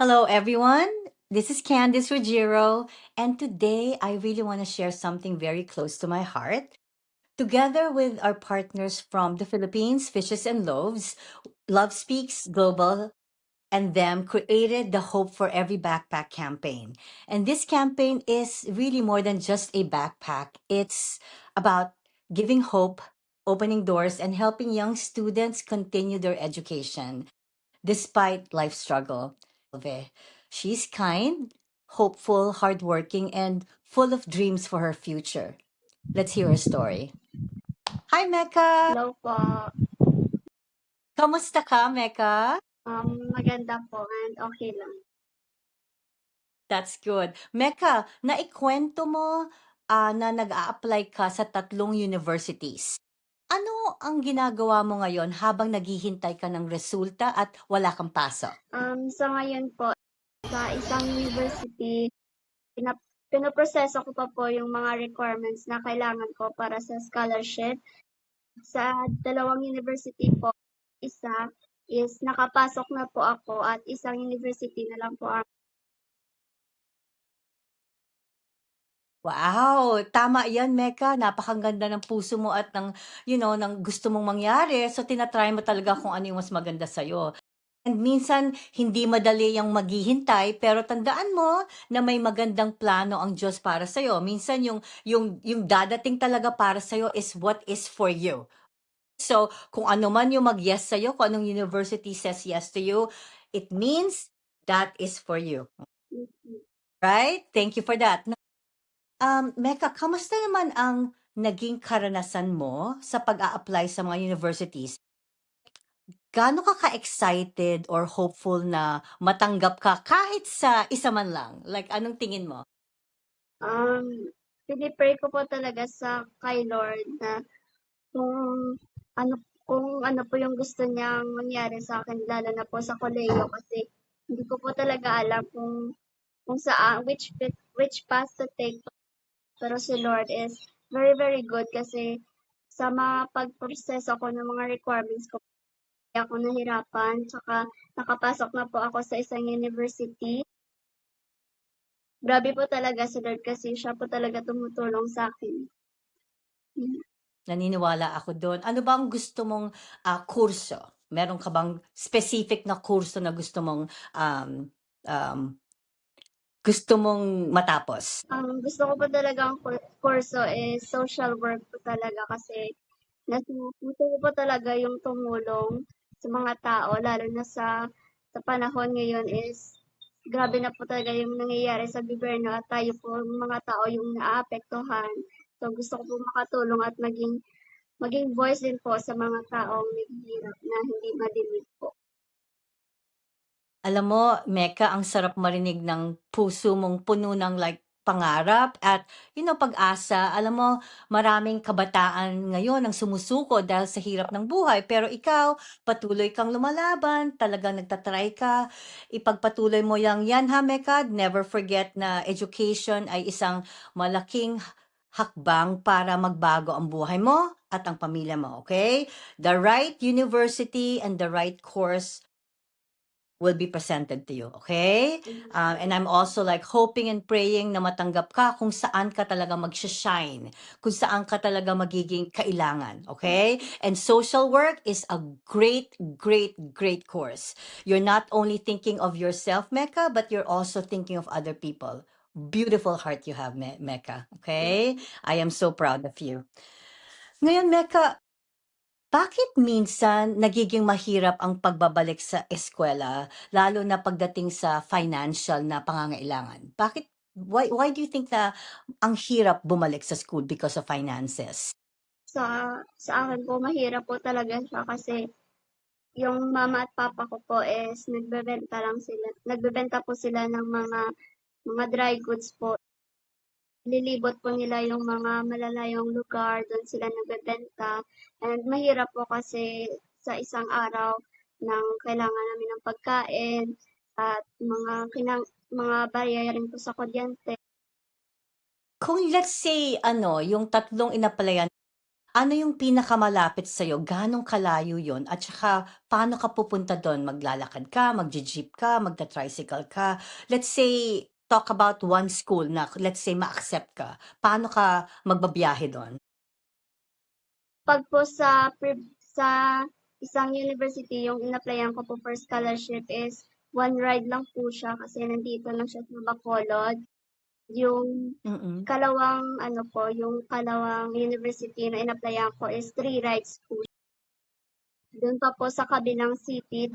Hello, everyone. This is Candice Ruggiero, and today I really want to share something very close to my heart. Together with our partners from the Philippines, Fishes and Loaves, Love Speaks Global and them created the Hope for Every Backpack campaign. And this campaign is really more than just a backpack, it's about giving hope, opening doors, and helping young students continue their education despite life struggle. She's kind, hopeful, hardworking, and full of dreams for her future. Let's hear her story. Hi, Mecca! Hello po. Kamusta ka, Mecca? Maganda po and okay lang. That's good. Mecca, naikwento mo na nag-a-apply ka sa tatlong universities. Ano ang ginagawa mo ngayon habang naghihintay ka ng resulta at wala kang pasok? Sa ngayon po, sa isang university, pinoproseso ko pa po yung mga requirements na kailangan ko para sa scholarship. Sa dalawang university po, isa is nakapasok na po ako at isang university na lang po ang Wow, tama 'yan, Mecca. Napakaganda ng puso mo at ng gusto mong mangyari. So, tina-try mo talaga kung ano yung mas maganda sa'yo. And minsan, hindi madali yung maghihintay, pero tandaan mo na may magandang plano ang Diyos para sa'yo. Minsan, yung dadating talaga para sa'yo is what is for you. So, kung ano man yung mag-yes sa'yo, kung anong university says yes to you, it means that is for you. Right? Thank you for that. Mecca, kamusta naman ang naging karanasan mo sa pag-a-apply sa mga universities? Gaano ka ka-excited or hopeful na matanggap ka kahit sa isa man lang? Like, anong tingin mo? um, pinipray ko po talaga sa kay Lord na kung ano kung ano po yung gusto niyang mangyari sa akin lalo na po sa kolehiyo kasi hindi ko po talaga alam kung saan which path to take, pero si Lord is very very good kasi sa mga pagproseso ko ng mga requirements ko kaya ako nahirapan tsaka nakapasok na po ako sa isang university. Grabe po talaga si Lord kasi siya po talaga tumutulong sa akin. Naniniwala ako doon. Ano bang gusto mong kurso? Meron ka bang specific na kurso na um, um, gusto mong matapos? Ang gusto ko po talagang kurso is social work po talaga kasi gusto ko po talaga yung tumulong sa mga tao lalo na sa panahon ngayon is grabe na po talaga yung nangyayari sa gobyerno at tayo po mga tao yung naaapektuhan. So gusto ko po makatulong at maging voice din po sa mga taong naghihirap na hindi madinig po. Alam mo, Mecca, ang sarap marinig ng puso mong puno ng like pangarap at pag-asa. Alam mo, maraming kabataan ngayon ang sumusuko dahil sa hirap ng buhay. Pero ikaw, patuloy kang lumalaban, talagang nagtatry ka. Ipagpatuloy mo yan ha, Mecca. Never forget na education ay isang malaking hakbang para magbago ang buhay mo at ang pamilya mo, okay? The right university and the right course will be presented to you, okay? And I'm also like hoping and praying na matanggap ka kung saan ka talaga magsha-shine, kung saan ka talaga magiging kailangan, okay? And social work is a great, great, great course. You're not only thinking of yourself, Mecca, but you're also thinking of other people. Beautiful heart you have, Mecca, okay? I am so proud of you. Ngayon, Mecca, bakit minsan nagiging mahirap ang pagbabalik sa eskuwela, lalo na pagdating sa financial na pangangailangan? Why do you think na ang hirap bumalik sa school because of finances? Sa sa akin po mahirap po talaga siya kasi yung mama at papa ko po is nagbebenta po sila ng mga dry goods po. Nililibot po nila yung mga malalayong lugar, doon sila nagbebenta. And mahirap po kasi sa isang araw ng kailangan namin ng pagkain at mga bayarin po sa kuryente. Kung let's say yung tatlong inaplayan, Ano yung pinakamalapit sa'yo? Gaano kalayo yun? At saka paano ka pupunta dun? Maglalakad ka, magje-jeep ka, magta-tricycle ka? Let's say, talk about one school na let's say ma-accept ka. Paano ka magbabiyahe dun? 'Pag po sa isang university yung in-applyan ko po for scholarship is one ride lang po siya kasi nandito lang siya sa Bacolod. Yung Mm. kalawang university na in-applyan ko is 3 rides po. Dun pa po sa kabilang city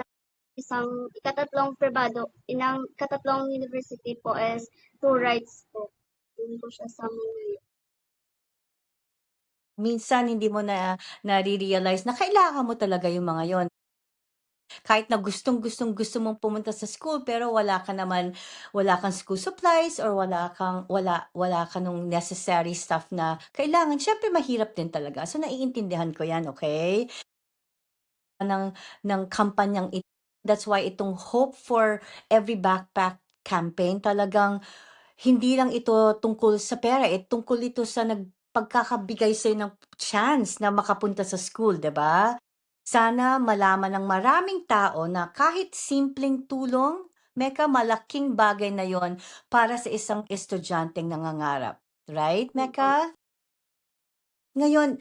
isang ikatatlong university po is 2 rides po. Dun po siya sa Manila. Minsan hindi mo na nare-realize na kailangan mo talaga yung mga yon. Kahit na gustong-gusto mong pumunta sa school pero wala kang school supplies or wala ka nung necessary stuff na kailangan. Siyempre mahirap din talaga. So naiintindihan ko 'yan, okay? ng ng kampanyang ito. That's why itong Hope for Every Backpack campaign talagang hindi lang ito tungkol sa pera, tungkol ito sa pagkakabigay sa'yo ng chance na makapunta sa school, 'di ba? Sana malaman ng maraming tao na kahit simpleng tulong, Meka, malaking bagay na 'yon para sa isang estudyanteng nangangarap. Right, Opo. Meka? Ngayon,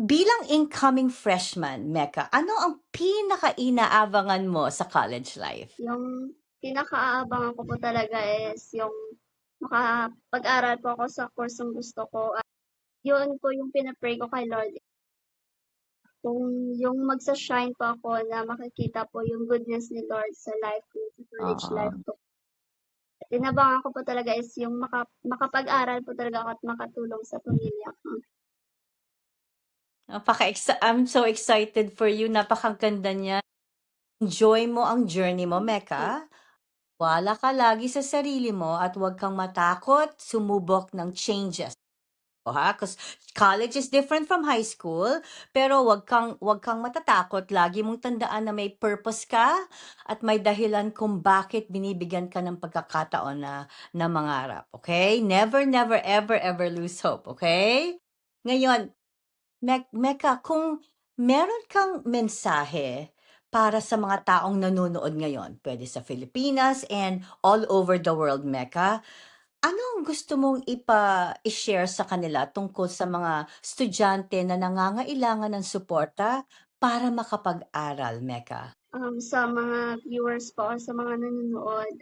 bilang incoming freshman, Meka, ano ang pinaka-inaabangan mo sa college life? Yung pinaka-aabangan ko po talaga is yung makapag-aral po ako sa kursong gusto ko at yun po yung pina-pray ko kay Lord. Kung yung magsa-shine po ako na makikita po yung goodness ni Lord sa life ko, sa college life Oo. ko. At inabangan ko po talaga is yung makapag-aral po talaga ako at makatulong sa pamilya ko. I'm so excited for you, napakaganda niya. Enjoy mo ang journey mo, Meka. Wala ka lagi sa sarili mo at huwag kang matakot sumubok ng changes. O ha, 'cause college is different from high school, pero wag kang matatakot. Lagi mong tandaan na may purpose ka at may dahilan kung bakit binibigyan ka ng pagkakataon na mangarap, okay? Never, never, ever, ever lose hope, okay? Ngayon, Meka, kung meron kang mensahe para sa mga taong nanonood ngayon, pwede sa Pilipinas and all over the world, Meka, ano ang gusto mong i-share sa kanila tungkol sa mga estudyante na nangangailangan ng suporta para makapag-aral, Meka? Sa mga viewers po or sa mga nanonood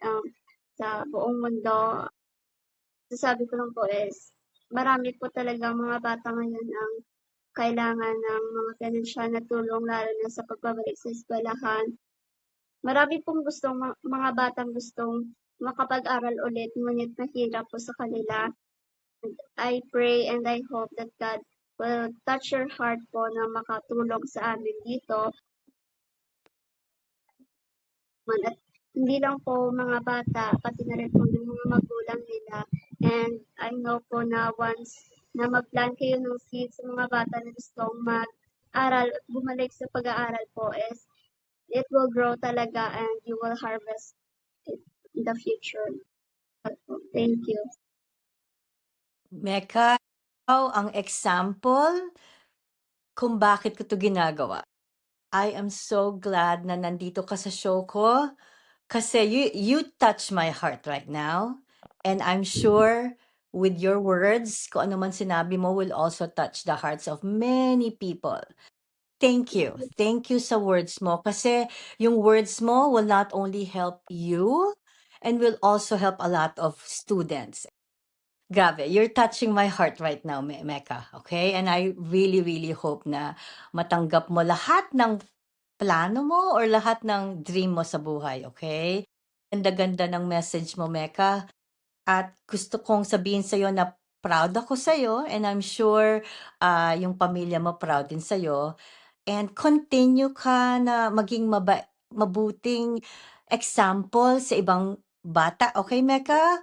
sa buong mundo, sasabi ko lang po is marami po talagang mga bata ngayon ang kailangan ng mga pinansiyal na tulong lalo na sa pagbabalik sa eskwelahan. Marami pong mga batang gustong makapag-aral ulit ngunit mahirap po sa kanila. I pray and I hope that God will touch your heart po na makatulong sa amin dito. At hindi lang po mga bata, pati na rin po yung mga magulang nila. And I know po na once na mag-plant kayo ng seed sa mga bata na gustong mag-aral at bumalik sa pag-aaral po is it will grow talaga and you will harvest it in the future. Thank you. Meka, ikaw ang example kung bakit ko 'to ginagawa. I am so glad na nandito ka sa show ko kasi you touch my heart right now, and I'm sure with your words, kung ano man sinabi mo will also touch the hearts of many people. Thank you. Thank you sa words mo kasi yung words mo will not only help you and will also help a lot of students. Grabe, you're touching my heart right now, Mecca, okay? And I really, really hope na matanggap mo lahat ng plano mo or lahat ng dream mo sa buhay, okay? Ganda-ganda ng message mo, Mecca. At gusto kong sabihin sa'yo na proud ako sa'yo and I'm sure yung pamilya mo proud din sa'yo. And continue ka na maging mabuting example sa ibang bata, okay, Mecca?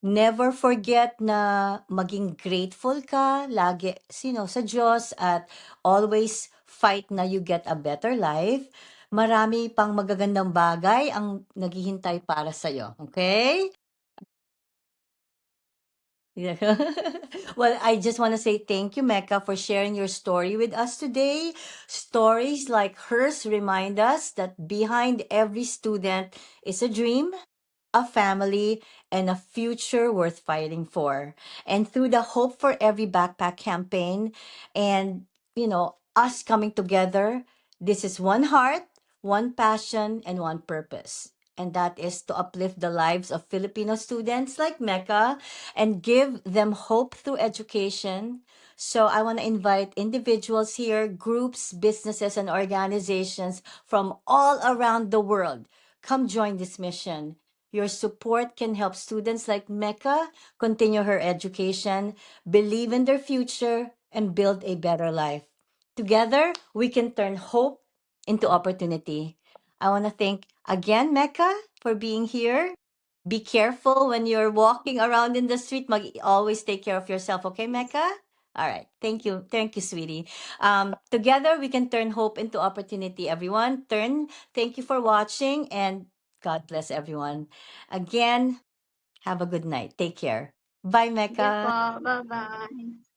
Never forget na maging grateful ka lagi sa Diyos at always fight na you get a better life. Marami pang magagandang bagay ang naghihintay para sa'yo, okay? Yeah. Well, I just want to say thank you, Mecca, for sharing your story with us today. Stories like hers remind us that behind every student is a dream, a family, and a future worth fighting for. And through the Hope for Every Backpack campaign and, us coming together, this is one heart, one passion, and one purpose. And that is to uplift the lives of Filipino students like Mecca and give them hope through education. So I want to invite individuals here, groups, businesses, and organizations from all around the world. Come join this mission. Your support can help students like Mecca continue her education, believe in their future, and build a better life. Together, we can turn hope into opportunity. I want to thank again Mecca for being here. Be careful when you're walking around in the street. Always take care of yourself, okay, Mecca? All right. Thank you. Thank you, sweetie. Together, we can turn hope into opportunity, everyone. Thank you for watching, and God bless everyone. Again, have a good night. Take care. Bye, Sige po, Mecca. bye-bye.